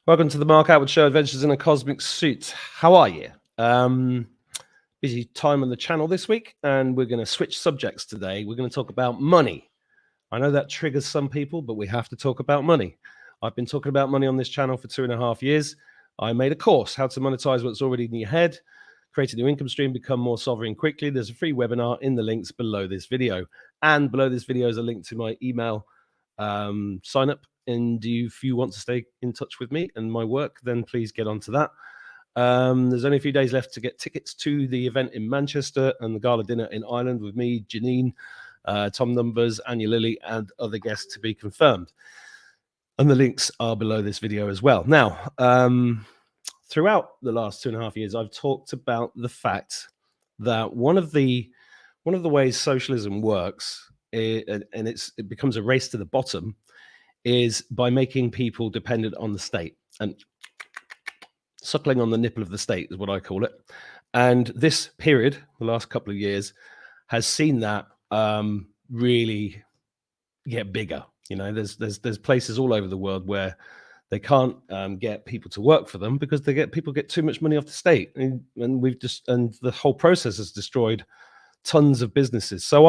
Welcome to the Mark Attwood Show, Adventures in a Cosmic Suit. How are you? Busy time on the channel this week, and we're going to switch subjects today. We're going to talk about money. I know that triggers some people, but we have to talk about money. I've been talking about money on this channel for 2.5 years. I made a course, How to Monetize What's Already in Your Head, Create a New Income Stream, Become More Sovereign Quickly. There's a free webinar in the links below this video. And below this video is a link to my email sign up. And if you want to stay in touch with me and my work, then please get onto that. There's only a few days left to get tickets to the event in Manchester and the gala dinner in Ireland with me, Janine, Tom Numbers, Anya Lilly, and other guests to be confirmed. And the links are below this video as well. Now, throughout the last 2.5 years, I've talked about the fact that one of the ways socialism works, and it becomes a race to the bottom, is by making people dependent on the state, and suckling on the nipple of the state is what I call it. And this period, the last couple of years, has seen that really get bigger. You know, there's places all over the world where they can't get people to work for them because people get too much money off the state, and the whole process has destroyed tons of businesses. So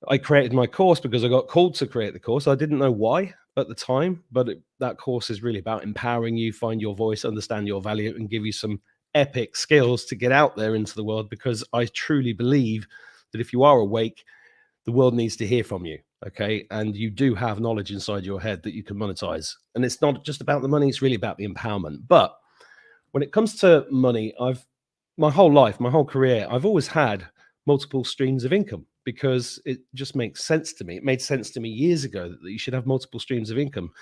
I created my course because I got called to create the course. I didn't know why at the time, but that course is really about empowering you, find your voice, understand your value, and give you some epic skills to get out there into the world, because I truly believe that if you are awake, the world needs to hear from you, okay? And you do have knowledge inside your head that you can monetize. And it's not just about the money, it's really about the empowerment. But when it comes to money, my whole life, my whole career, I've always had multiple streams of income, because it just makes sense to me. It made sense to me years ago that you should have multiple streams of income,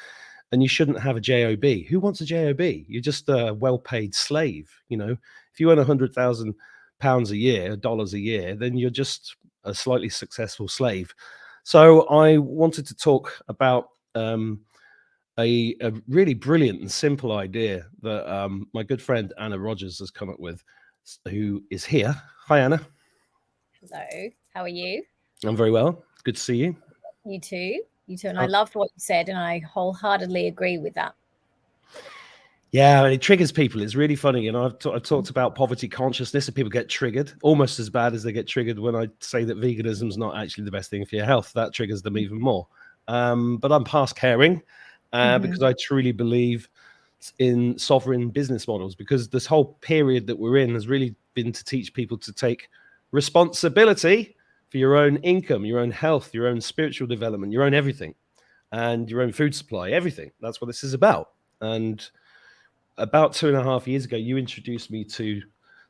and you shouldn't have a job. Who wants a job? You're just a well-paid slave. You know, if you earn £100,000 a year, dollars a year, then you're just a slightly successful slave. So I wanted to talk about a really brilliant and simple idea that my good friend Anna Rodgers has come up with, who is here. Hi, Anna. Hello, how are you? I'm very well. Good to see you. You too. You too. And I loved what you said, and I wholeheartedly agree with that. Yeah, it triggers people. It's really funny. And I've talked about poverty consciousness, and people get triggered almost as bad as they get triggered when I say that veganism is not actually the best thing for your health. That triggers them even more. But I'm past caring because I truly believe in sovereign business models, because this whole period that we're in has really been to teach people to take responsibility for your own income, your own health, your own spiritual development, your own everything, and your own food supply, everything. That's what this is about. And about 2.5 years ago, you introduced me to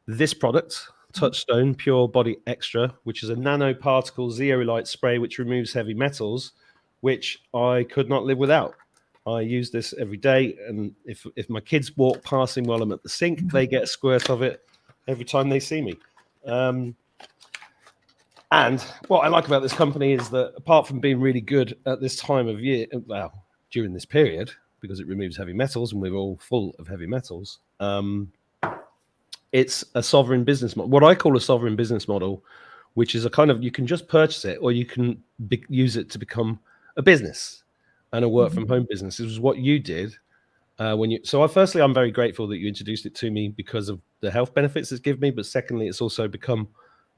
this product, Touchstone Pure Body Extra, which is a nanoparticle zeolite spray which removes heavy metals, which I could not live without. I use this every day, and if my kids walk past me while I'm at the sink, they get a squirt of it every time they see me. And what I like about this company is that, apart from being really good at this time of year, well, during this period, because it removes heavy metals and we're all full of heavy metals, it's a sovereign business model, what I call a sovereign business model, which is a kind of, you can just purchase it, or you can use it to become a business and a work from home business. This is what you did firstly, I'm very grateful that you introduced it to me because of the health benefits it's given me. But secondly, it's also become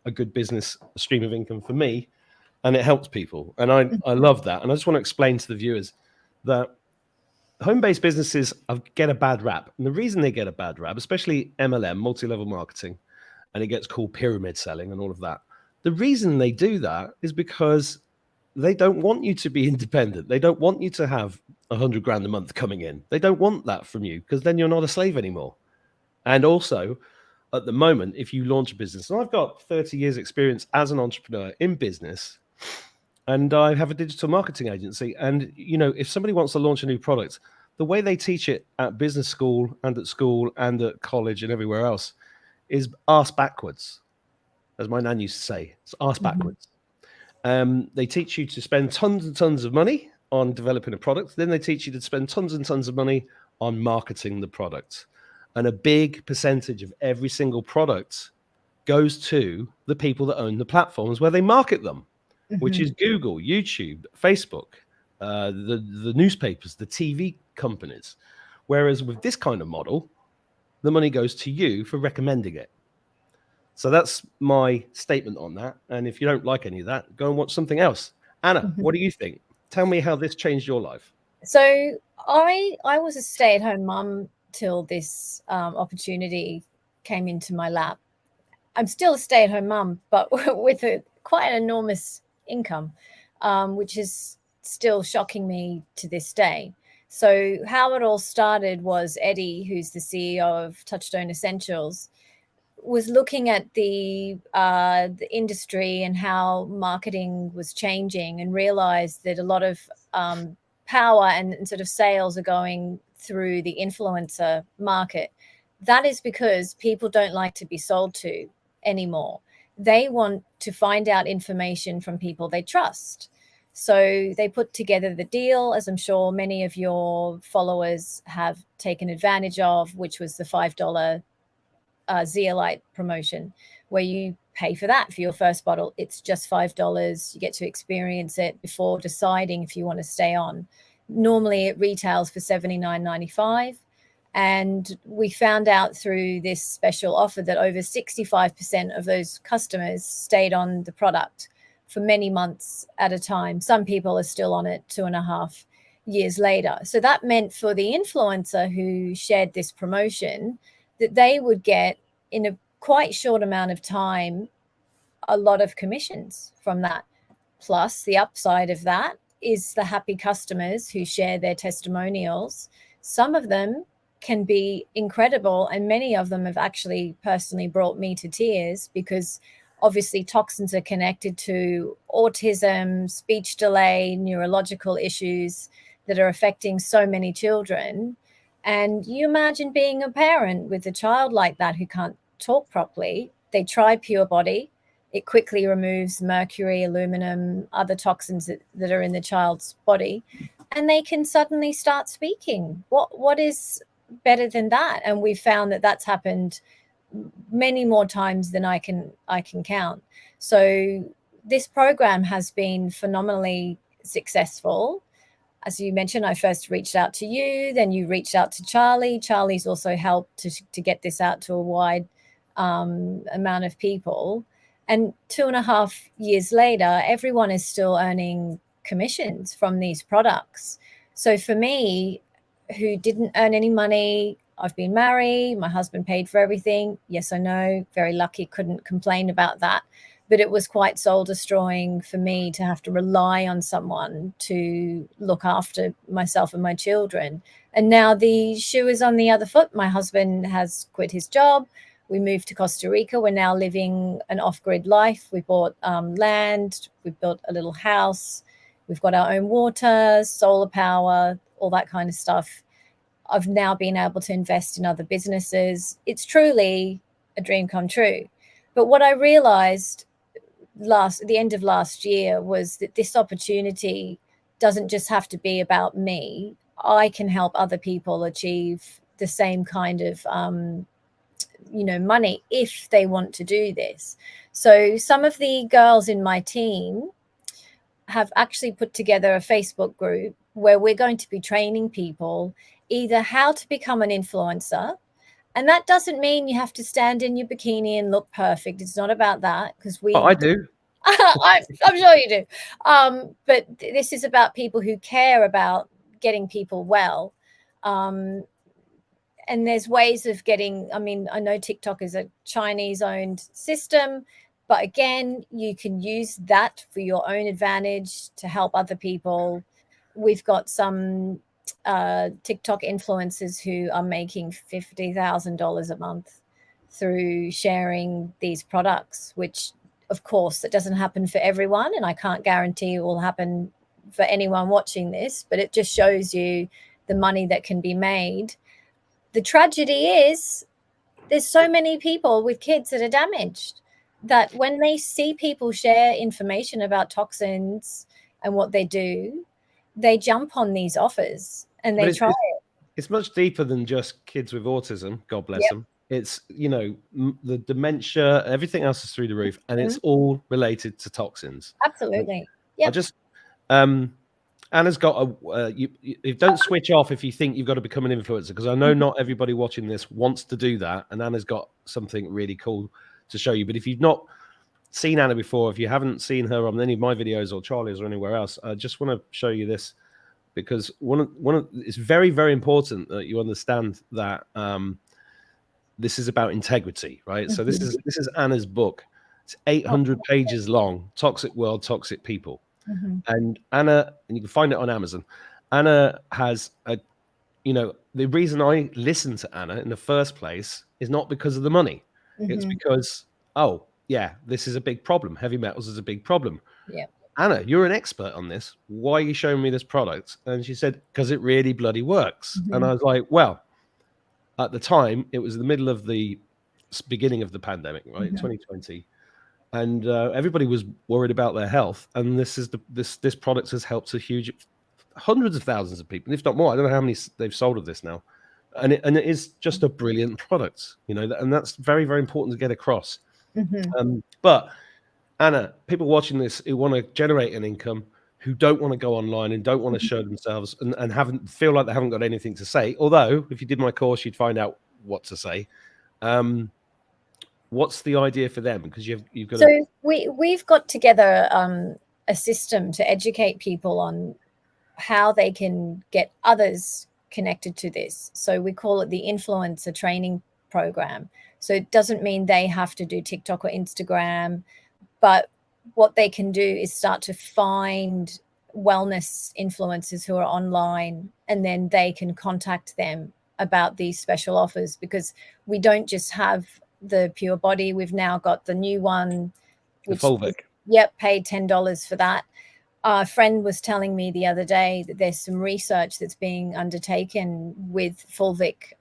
a good business stream of income for me, and it helps people. And I love that. And I just want to explain to the viewers that home-based businesses get a bad rap. And the reason they get a bad rap, especially MLM, multi-level marketing, and it gets called pyramid selling and all of that. The reason they do that is because they don't want you to be independent. They don't want you to have 100 grand a month coming in. They don't want that from you, because then you're not a slave anymore. And also, at the moment, if you launch a business, and I've got 30 years experience as an entrepreneur in business, and I have a digital marketing agency. And, you know, if somebody wants to launch a new product, the way they teach it at business school and at college and everywhere else is ask backwards, as my nan used to say. It's ask backwards. They teach you to spend tons and tons of money on developing a product. Then they teach you to spend tons and tons of money on marketing the product. And a big percentage of every single product goes to the people that own the platforms where they market them, which is Google, YouTube, Facebook, the newspapers, the TV companies. Whereas with this kind of model, the money goes to you for recommending it. So that's my statement on that. And if you don't like any of that, go and watch something else. Anna, what do you think? Tell me how this changed your life. So I was a stay-at-home mum till this opportunity came into my lap. I'm still a stay-at-home mum, but with quite an enormous income, which is still shocking me to this day. So how it all started was Eddie, who's the CEO of Touchstone Essentials, was looking at the industry and how marketing was changing, and realized that a lot of power and sort of sales are going through the influencer market. That is because people don't like to be sold to anymore. They want to find out information from people they trust. So they put together the deal, as I'm sure many of your followers have taken advantage of, which was the $5 zeolite promotion, where you pay for that for your first bottle. It's just $5. You get to experience it before deciding if you want to stay on. Normally it retails for $79.95. And we found out through this special offer that over 65% of those customers stayed on the product for many months at a time. Some people are still on it 2.5 years later. So that meant for the influencer who shared this promotion that they would get, in a quite short amount of time, a lot of commissions from that. Plus, the upside of that is the happy customers who share their testimonials. Some of them can be incredible, and many of them have actually personally brought me to tears, because obviously toxins are connected to autism, speech delay, neurological issues that are affecting so many children. And you imagine being a parent with a child like that who can't talk properly. They try Pure Body. It quickly removes mercury, aluminum, other toxins that are in the child's body, and they can suddenly start speaking. What is better than that? And we found that that's happened many more times than I can count. So this program has been phenomenally successful. As you mentioned, I first reached out to you, then you reached out to Charlie. Charlie's also helped to get this out to a wide amount of people. And 2.5 years later, everyone is still earning commissions from these products. So for me, who didn't earn any money, I've been married, my husband paid for everything. Yes, I know, very lucky, couldn't complain about that. But it was quite soul destroying for me to have to rely on someone to look after myself and my children. And now the shoe is on the other foot. My husband has quit his job. We moved to Costa Rica. We're now living an off-grid life. We bought land. We built a little house. We've got our own water, solar power, all that kind of stuff. I've now been able to invest in other businesses. It's truly a dream come true. But what I realized the end of last year was that this opportunity doesn't just have to be about me. I can help other people achieve the same kind of money if they want to do this. So some of the girls in my team have actually put together a Facebook group where we're going to be training people either how to become an influencer. And that doesn't mean you have to stand in your bikini and look perfect. It's not about that, because I do. I'm sure you do. But this is about people who care about getting people well. And there's ways of getting, I know TikTok is a Chinese-owned system, but again, you can use that for your own advantage to help other people. We've got some TikTok influencers who are making $50,000 a month through sharing these products, which of course it doesn't happen for everyone, and I can't guarantee it will happen for anyone watching this, but it just shows you the money that can be made. The tragedy is there's so many people with kids that are damaged that when they see people share information about toxins and what they do, they jump on these offers and they try it. It's much deeper than just kids with autism, God bless them. It's, the dementia, everything else is through the roof, and it's all related to toxins. Absolutely. I just, Anna's got a. You don't switch off if you think you've got to become an influencer, because I know not everybody watching this wants to do that. And Anna's got something really cool to show you. But if you've not seen Anna before, if you haven't seen her on any of my videos or Charlie's or anywhere else, I just want to show you this, because it's very, very important that you understand that this is about integrity, right? So this is Anna's book. It's 800 pages long. Toxic World, Toxic People. And Anna, and you can find it on Amazon. Anna has the reason I listened to Anna in the first place is not because of the money. It's because, this is a big problem. Heavy metals is a big problem. Yeah. Anna, you're an expert on this. Why are you showing me this product? And she said, because it really bloody works. And I was like, well, at the time, it was the middle of the beginning of the pandemic, right? 2020. And everybody was worried about their health, and this product has helped a huge hundreds of thousands of people, if not more. I don't know how many they've sold of this now, and it is just a brilliant product, and that's very, very important to get across. But Anna, people watching this who want to generate an income, who don't want to go online and don't want to show themselves and feel like they haven't got anything to say. Although, if you did my course, you'd find out what to say. What's the idea for them? Because you've got. So we've got together a system to educate people on how they can get others connected to this. So we call it the influencer training program. So it doesn't mean they have to do TikTok or Instagram, but what they can do is start to find wellness influencers who are online, and then they can contact them about these special offers, because we don't just have the Pure Body. We've now got the new one, which paid $10 for that. A friend was telling me the other day that there's some research that's being undertaken with fulvic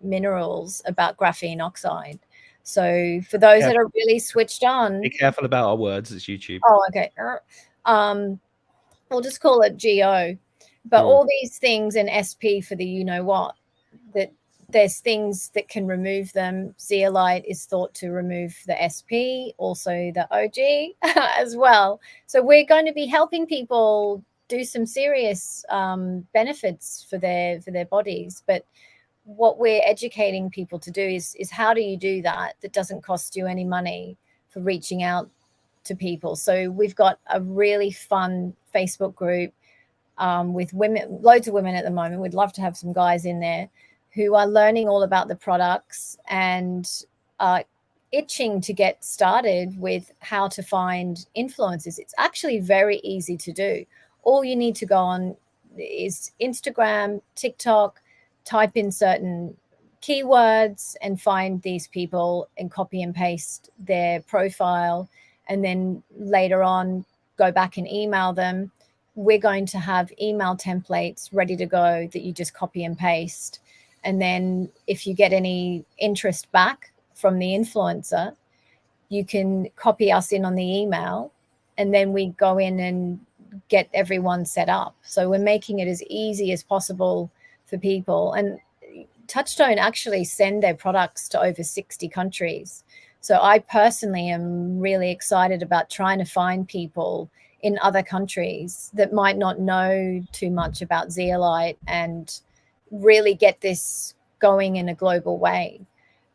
minerals about graphene oxide. So for those that are really switched on, be careful about our words. It's YouTube. Oh, okay. We'll just call it GO. But all these things in SP for the that there's things that can remove them. Zeolite is thought to remove the SP, also the OG as well. So we're going to be helping people do some serious benefits for their bodies. But what we're educating people to do is how do you do that doesn't cost you any money for reaching out to people. So we've got a really fun Facebook group with women, loads of women at the moment. We'd love to have some guys in there who are learning all about the products and itching to get started with how to find influencers. It's actually very easy to do. All you need to go on is Instagram, TikTok, type in certain keywords and find these people and copy and paste their profile. And then later on, go back and email them. We're going to have email templates ready to go that you just copy and paste. And then if you get any interest back from the influencer, you can copy us in on the email, and then we go in and get everyone set up. So we're making it as easy as possible for people. And Touchstone actually send their products to over 60 countries. So I personally am really excited about trying to find people in other countries that might not know too much about zeolite and really get this going in a global way.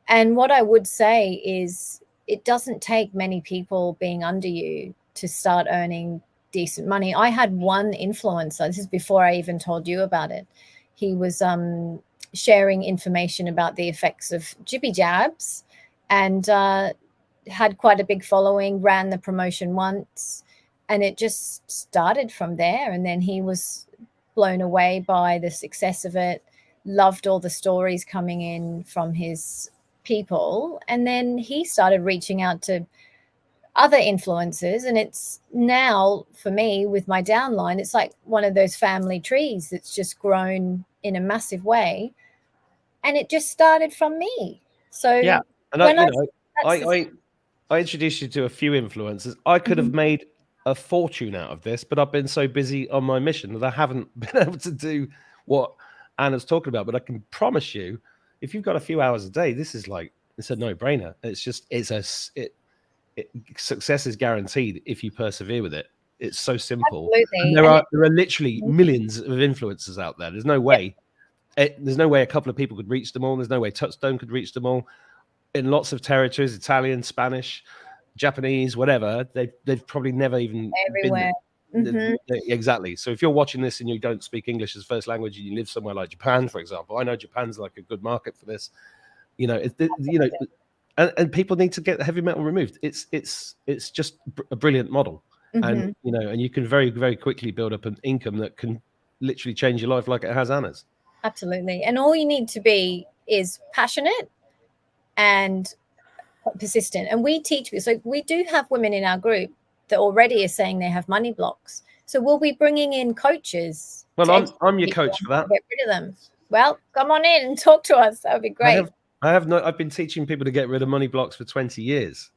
And what I would say is it doesn't take many people being under you to start earning decent money. I had one influencer, this is before I even told you about it. He was sharing information about the effects of jibby jabs and had quite a big following, ran the promotion once, and it just started from there. And then he was blown away by the success of it, loved all the stories coming in from his people. And then he started reaching out to other influencers. And it's now, for me, with my downline, it's like one of those family trees that's just grown in a massive way. And it just started from me. So yeah, and I introduced you to a few influencers. I could have made a fortune out of this, but I've been so busy on my mission that I haven't been able to do what Anna's talking about. But I can promise you, if you've got a few hours a day, this is like, it's a no-brainer. It's just, success is guaranteed if you persevere with it. It's so simple. And Absolutely. there are literally millions of influencers out there. There's no way. There's no way a couple of people could reach them all. There's no way Touchstone could reach them all. In lots of territories, Italian, Spanish, Japanese, whatever, they've probably never even everywhere. been there. Exactly. So if you're watching this and you don't speak English as first language and you live somewhere like Japan, for example, I know Japan's like a good market for this. You know, and people need to get heavy metal removed. It's just a brilliant model, and you know, and you can very, very quickly build up an income that can literally change your life like it has Anna's. Absolutely. And all you need to be is passionate and persistent. And we teach, so we do have women in our group that already are saying they have money blocks. So we'll be bringing in coaches. Well, I'm your coach for that. Get rid of them. Well, come on in and talk to us. That would be great. I've been teaching people to get rid of money blocks for 20 years.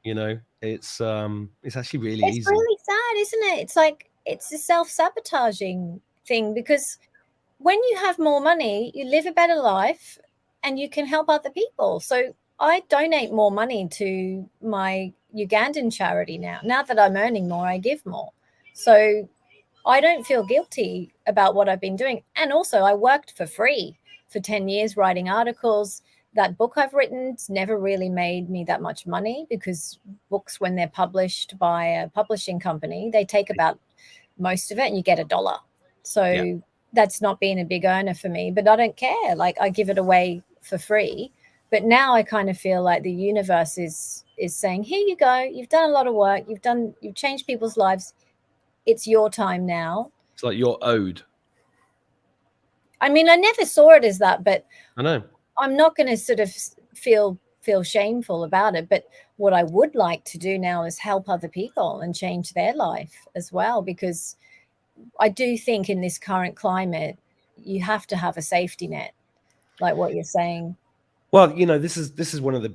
You know, it's actually really easy. It's really sad, isn't it? It's like, it's a self-sabotaging thing, because when you have more money, you live a better life and you can help other people. So I donate more money to my Ugandan charity now. Now that I'm earning more, I give more. So I don't feel guilty about what I've been doing. And also, I worked for free for 10 years writing articles. That book I've written's never really made me that much money, because books, when they're published by a publishing company, they take about most of it and you get $1. So that's not been a big earner for me, but I don't care. Like, I give it away for free. But now I kind of feel like the universe is saying, here you go. You've done a lot of work. You've changed people's lives. It's your time now. It's like you're owed. I mean, I never saw it as that, but I know. I'm not going to sort of feel shameful about it. But what I would like to do now is help other people and change their life as well, because I do think in this current climate, you have to have a safety net, like what you're saying. Well, you know, this is one of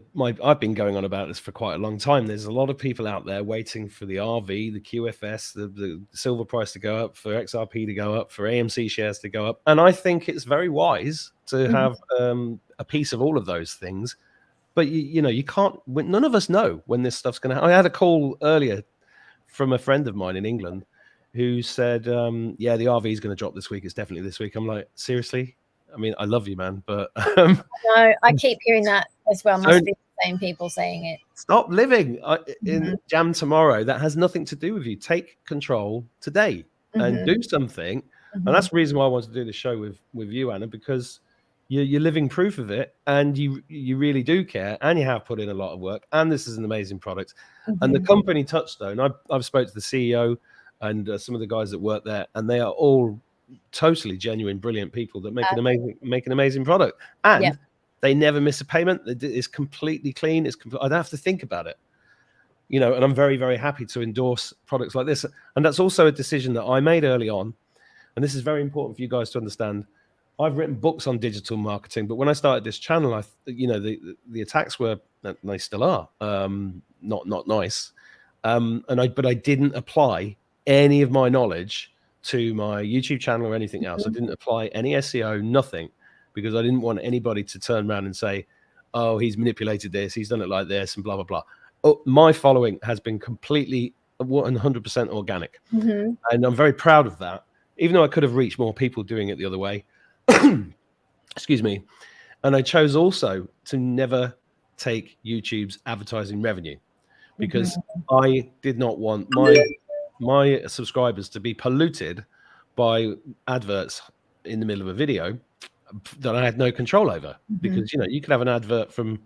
I've been going on about this for quite a long time. There's a lot of people out there waiting for the RV, the QFS, the silver price to go up, for XRP to go up, for AMC shares to go up. And I think it's very wise to have a piece of all of those things. But you know, you can't. None of us know when this stuff's going to happen. I had a call earlier from a friend of mine in England who said, yeah, the RV is going to drop this week. It's definitely this week. I'm like, seriously? I mean, I love you, man, but no, I keep hearing that as well. Must be the same people saying it. Stop living in jam tomorrow. That has nothing to do with you. Take control today and do something. And that's the reason why I wanted to do the show with you, Anna, because you're living proof of it, and you really do care, and you have put in a lot of work, and this is an amazing product. And the company Touchstone, I've spoke to the CEO and some of the guys that work there, and they are all totally genuine, brilliant people that make an amazing product, and they never miss a payment. It's completely clean. I don't have to think about it, you know. And I'm very, very happy to endorse products like this. And that's also a decision that I made early on, and this is very important for you guys to understand. I've written books on digital marketing, but when I started this channel, the attacks were, and they still are, not nice. But I didn't apply any of my knowledge to my YouTube channel or anything else. I didn't apply any SEO, nothing, because I didn't want anybody to turn around and say, oh, he's manipulated this, he's done it like this, and blah, blah, blah. Oh, my following has been completely 100% organic. And I'm very proud of that, even though I could have reached more people doing it the other way. Excuse me. And I chose also to never take YouTube's advertising revenue, because I did not want my subscribers to be polluted by adverts in the middle of a video that I had no control over. Because, you know, you could have an advert from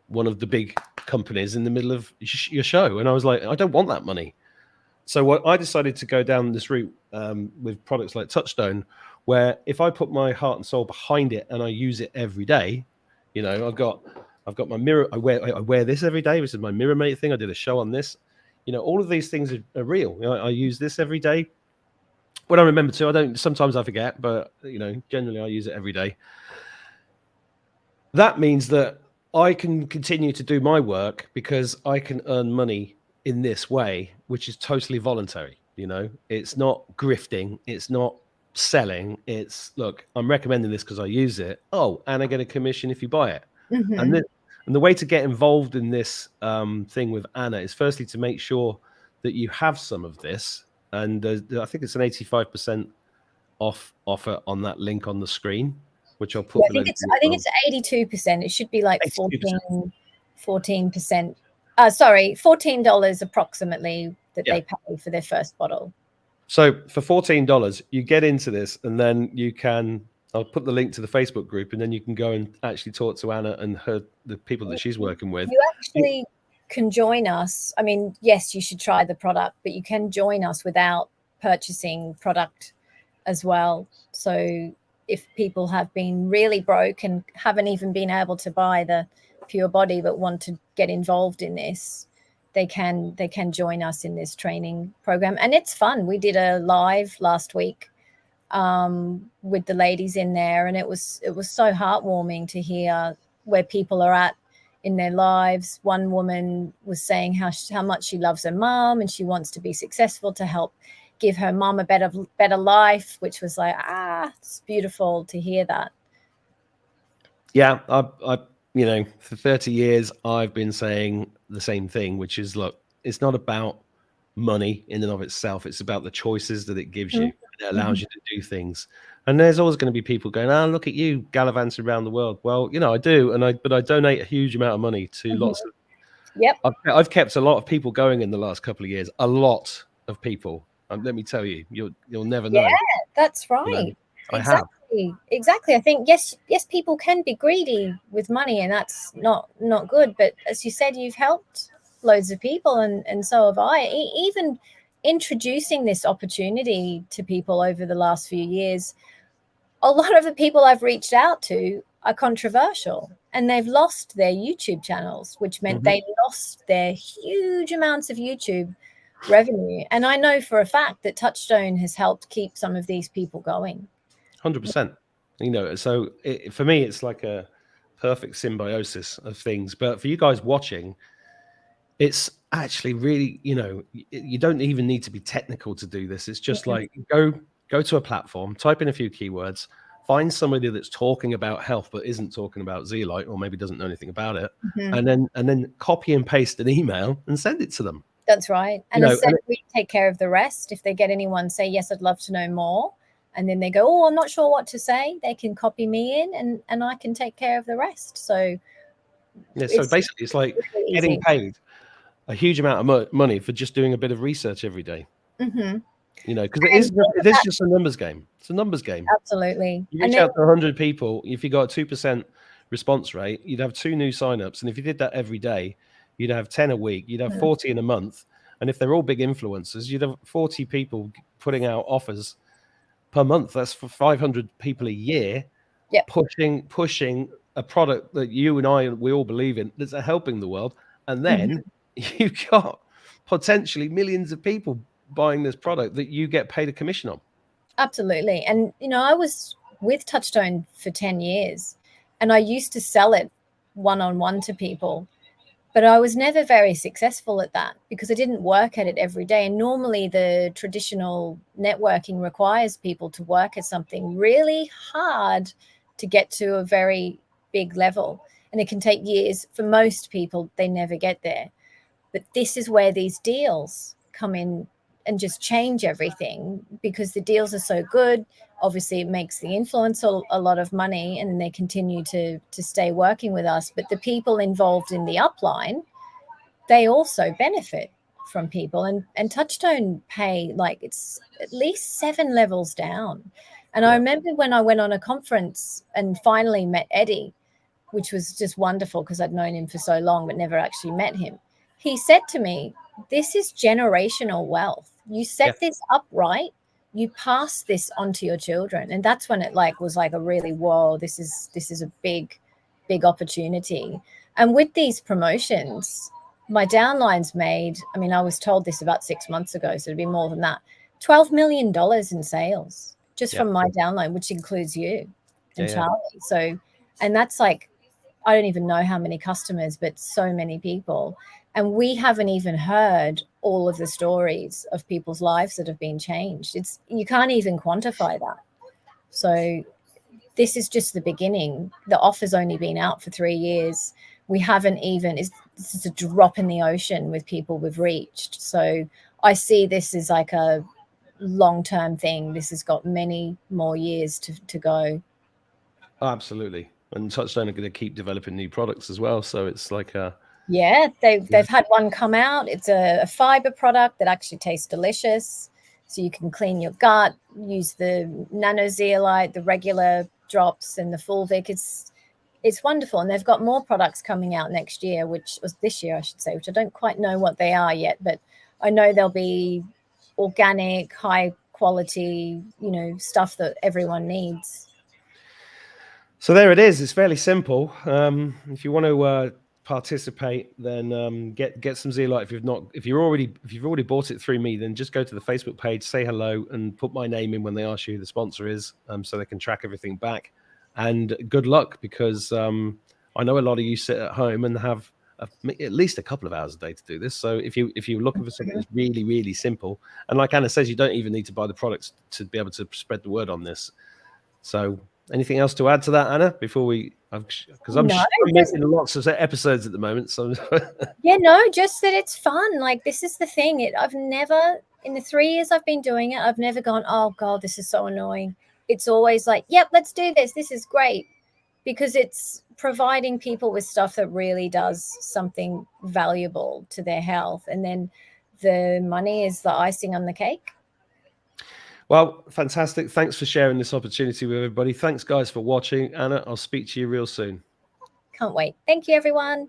one of the big companies in the middle of your show, and I was like, I don't want that money. So I decided to go down this route with products like Touchstone, where if I put my heart and soul behind it and I use it every day, you know, I've got my mirror. I wear this every day. This is my Mirror Mate thing. I did a show on this. You know, all of these things are real. You know, I use this every day. When I remember to, sometimes I forget, but, you know, generally I use it every day. That means that I can continue to do my work because I can earn money in this way, which is totally voluntary. You know, it's not grifting. It's not selling. It's, look, I'm recommending this because I use it. Oh, and I get a commission if you buy it. And the way to get involved in this thing with Anna is firstly to make sure that you have some of this, and I think it's an 85% off offer on that link on the screen, which I'll put. Yeah, I think it's 82%. It should be like 14%. Sorry, $14 approximately that they pay for their first bottle. So for $14, you get into this, and then you can. I'll put the link to the Facebook group, and then you can go and actually talk to Anna and the people that she's working with. You actually can join us. I mean, yes, you should try the product, but you can join us without purchasing product as well. So if people have been really broke and haven't even been able to buy the Pure Body but want to get involved in this, they can join us in this training program. And it's fun. We did a live last week with the ladies in there, and it was so heartwarming to hear where people are at in their lives. One woman was saying how much she loves her mom and she wants to be successful to help give her mom a better life, which was like, it's beautiful to hear that. Yeah, I for 30 years I've been saying the same thing, which is, look, it's not about money in and of itself. It's about the choices that it gives you. It allows you to do things. And there's always going to be people going, look at you gallivanting around the world. Well, I do, but I donate a huge amount of money to lots of. Yep. I've kept a lot of people going in the last couple of years. A lot of people. Let me tell you, you'll never know. Yeah, that's right. Exactly. I think yes, people can be greedy with money, and that's not good. But as you said, you've helped loads of people, and so have I. Even introducing this opportunity to people over the last few years, a lot of the people I've reached out to are controversial, and they've lost their YouTube channels, which meant they lost their huge amounts of YouTube revenue. And I know for a fact that Touchstone has helped keep some of these people going. 100%. So for me, it's like a perfect symbiosis of things. But for you guys watching, it's actually really, you don't even need to be technical to do this. It's just like go to a platform, type in a few keywords, find somebody that's talking about health but isn't talking about zeolite, or maybe doesn't know anything about it, and then copy and paste an email and send it to them. That's right. And as I said, we take care of the rest. If they get anyone say, yes, I'd love to know more, and then they go, I'm not sure what to say, they can copy me in, and I can take care of the rest. So basically it's like really getting paid a huge amount of money for just doing a bit of research every day. Because it is just a numbers game. It's a numbers game. Absolutely. You reach out to 100 people. If you got a 2% response rate, you'd have 2 new signups. And if you did that every day, you'd have 10 a week. You'd have 40 in a month. And if they're all big influencers, you'd have 40 people putting out offers per month. That's for 500 people a year, pushing a product that you and we all believe in, that's helping the world. And then you've got potentially millions of people buying this product that you get paid a commission on. Absolutely. And, I was with Touchstone for 10 years, and I used to sell it one-on-one to people. But I was never very successful at that because I didn't work at it every day. And normally the traditional networking requires people to work at something really hard to get to a very big level. And it can take years. For most people, they never get there. But this is where these deals come in and just change everything, because the deals are so good. Obviously, it makes the influencer a lot of money, and they continue to stay working with us. But the people involved in the upline, they also benefit from people. And Touchstone pay, like, it's at least 7 levels down. And I remember when I went on a conference and finally met Eddie, which was just wonderful because I'd known him for so long but never actually met him. He said to me, this is generational wealth. You set this up right, you pass this on to your children. And that's when it was a really, whoa, this is a big opportunity. And with these promotions, my downlines made, I was told this about 6 months ago, so it'd be more than that, $12 million in sales just from my downline, which includes you and Charlie. So, and that's I don't even know how many customers, but so many people. And we haven't even heard all of the stories of people's lives that have been changed. You can't even quantify that. So this is just the beginning. The offer's only been out for 3 years. We haven't even, this is a drop in the ocean with people we've reached. So I see this as like a long-term thing. This has got many more years to go. Oh, absolutely. And Touchstone are going to keep developing new products as well. So it's like yeah, they've had one come out. It's a fiber product that actually tastes delicious. So you can clean your gut, use the nano zeolite, the regular drops, and the fulvic. It's wonderful. And they've got more products coming out next year, which was this year, I should say, which I don't quite know what they are yet, but I know they'll be organic, high quality, stuff that everyone needs. So there it is. It's fairly simple. If you want to participate, then get some zeolite. If you've already bought it through me, then just go to the Facebook page, say hello, and put my name in when they ask you who the sponsor is, so they can track everything back. And good luck, because I know a lot of you sit at home and have at least a couple of hours a day to do this. So if you're looking for something that's really, really simple, and like Anna says, you don't even need to buy the products to be able to spread the word on this. So anything else to add to that, Anna, before because I'm making lots of episodes at the moment. So yeah, no, just that it's fun. Like, this is the thing. I've never, in the 3 years I've been doing it, I've never gone, oh God, this is so annoying. It's always like, yep, let's do this. This is great, because it's providing people with stuff that really does something valuable to their health. And then the money is the icing on the cake. Well, fantastic. Thanks for sharing this opportunity with everybody. Thanks, guys, for watching. Anna, I'll speak to you real soon. Can't wait. Thank you, everyone.